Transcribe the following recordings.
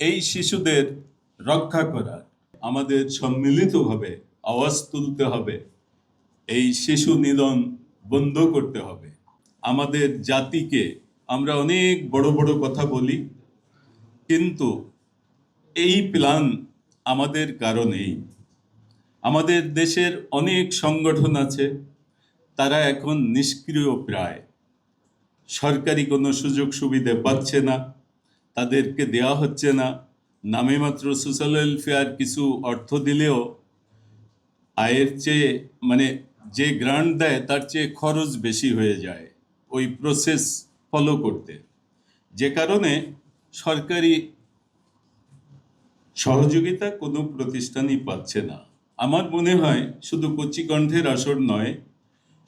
এই শিশুদের রক্ষা করার আমাদের সম্মিলিতভাবে আওয়াজ তুলতে হবে। এই শিশু নিধন বন্ধ করতে হবে। আমাদের জাতিকে আমরা অনেক বড় বড় কথা বলি, কিন্তু এই প্ল্যান আমাদের কারণেই। আমাদের দেশের অনেক সংগঠন আছে, তারা এখন নিষ্ক্রিয় প্রায়। সরকারি কোনো সুযোগ সুবিধা পাচ্ছে না, তাদেরকে দেওয়া হচ্ছে না। নামে মাত্র সোশ্যাল ওয়েলফেয়ার কিছু অর্থ দিলেও আয়ের চেয়ে মানে যে গ্রান্ট দেয় তার চেয়ে খরচ বেশি হয়ে যায় ওই প্রসেস ফলো করতে, যে কারণে সরকারি সহযোগিতা কোনো প্রতিষ্ঠানই পাচ্ছে না। আমার মনে হয় শুধু কচিকণ্ঠের আসর নয়,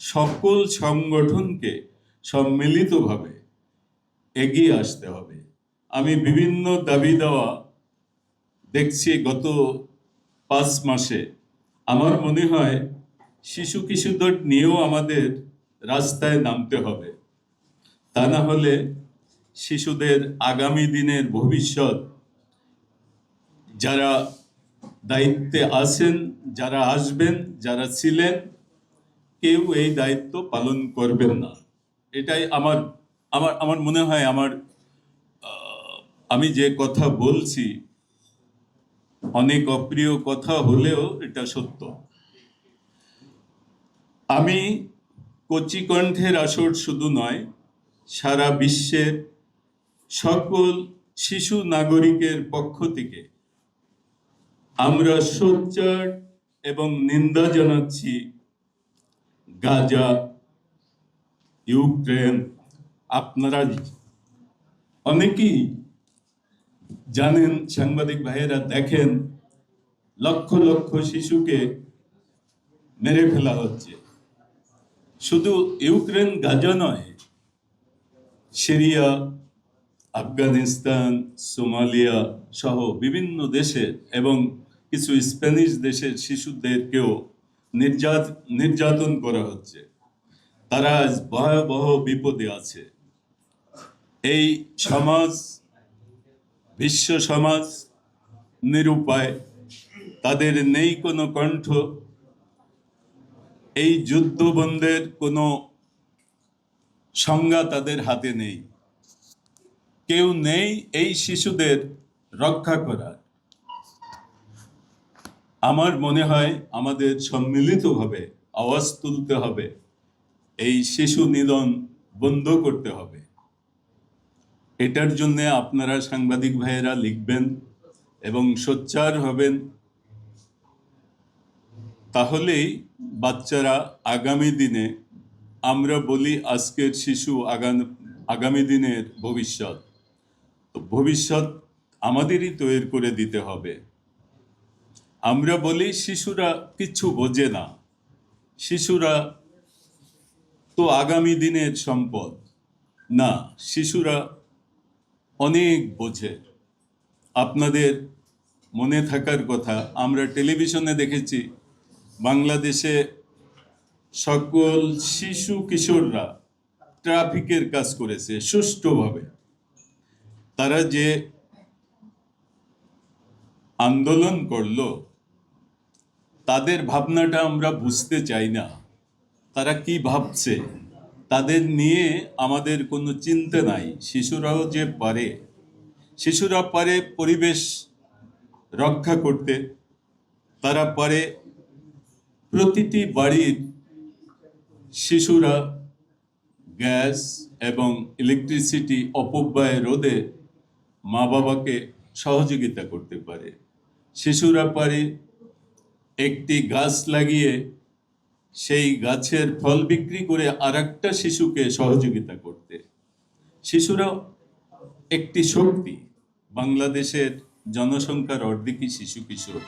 সকল সংগঠনকে সম্মিলিতভাবে এগিয়ে আসতে হবে। আমি বিভিন্ন দাবি দেওয়া দেখছি গত 5 মাসে। আমার মনে হয় শিশু কিশোরদের নিয়েও আমাদের রাস্তায় নামতে হবে। তা না হলে শিশুদের আগামী দিনের ভবিষ্যৎ, যারা দায়িত্বে আছেন, যারা আসবেন, যারা ছিলেন, কেউ এই দায়িত্ব পালন করবেন না। এটাই আমার আমার আমার মনে হয়। আমি যে কথা বলছি অনেক অপ্রিয় কথা হলেও এটা সত্য। আমি কচিকণ্ঠের আসর শুধু নয়, সারা বিশ্বের সকল শিশু নাগরিকের পক্ষ থেকে আমরা সোচ্চার এবং নিন্দা জানাচ্ছি গাজা, ইউক্রেন। আপনারা অনেকেই জানেন, সাংবাদিক ভাইয়েরা দেখেন, লক্ষ লক্ষ শিশুকে মেরে ফেলা হচ্ছে। শুধু ইউক্রেন গাজা নয়, সিরিয়া, আফগানিস্তান, সোমালিয়া সহ বিভিন্ন দেশের এবং কিছু স্প্যানিশ দেশের শিশুদেরকেও নির্যাতন করা হচ্ছে। তারা আজ ভয়াবহ বিপদে আছে। এই সমাজ, বিশ্ব সমাজ নিরুপায়, তাদের নেই কোনো কণ্ঠ। এই যুদ্ধ বন্ধের কোনো সংজ্ঞা তাদের হাতে নেই। কেউ নেই এই শিশুদের রক্ষা করার। আমার মনে হয় আমাদের সম্মিলিতভাবে আওয়াজ তুলতে হবে, এই শিশু নিধন বন্ধ করতে হবে। এটার জন্য আপনারা সাংবাদিক ভাইয়েরা লিখবেন এবং সোচ্চার হবেন। তাহলেই বাচ্চারা আগামী দিনে, আমরা বলি আজকের শিশু আগামী দিনের ভবিষ্যৎ, তো ভবিষ্যৎ আমাদেরই তৈরি করে দিতে হবে। আমরা বলি শিশুরা কিছু বোঝে না, শিশুরা তো আগামী দিনের সম্পদ। না, শিশুরা অনেক বোঝে। আপনাদের মনে থাকার কথা, আমরা টেলিভিশনে দেখেছি বাংলাদেশে সকল শিশু কিশোররা ট্রাফিকের কাজ করেছে সুষ্ঠুভাবে। তারা যে আন্দোলন করলো, তাদের ভাবনাটা আমরা বুঝতে চাই না। তারা কি ভাবছে, তাদের নিয়ে আমাদের কোনো চিন্তা নাই। শিশুরাও যে পারে, শিশুরা পারে পরিবেশ রক্ষা করতে, তারা পারে প্রতিটি বাড়ির শিশুরা গ্যাস এবং ইলেকট্রিসিটি অপব্যয় রোধে মা বাবাকে সহযোগিতা করতে পারে। শিশুরা পারে একটি গাছ লাগিয়ে সেই গাছের ফল বিক্রি করে আরেকটা শিশুকে সহযোগিতা করতে। শিশুরা একটি শক্তি। বাংলাদেশের জনসংখ্যার অর্ধেকই শিশু কিশোর।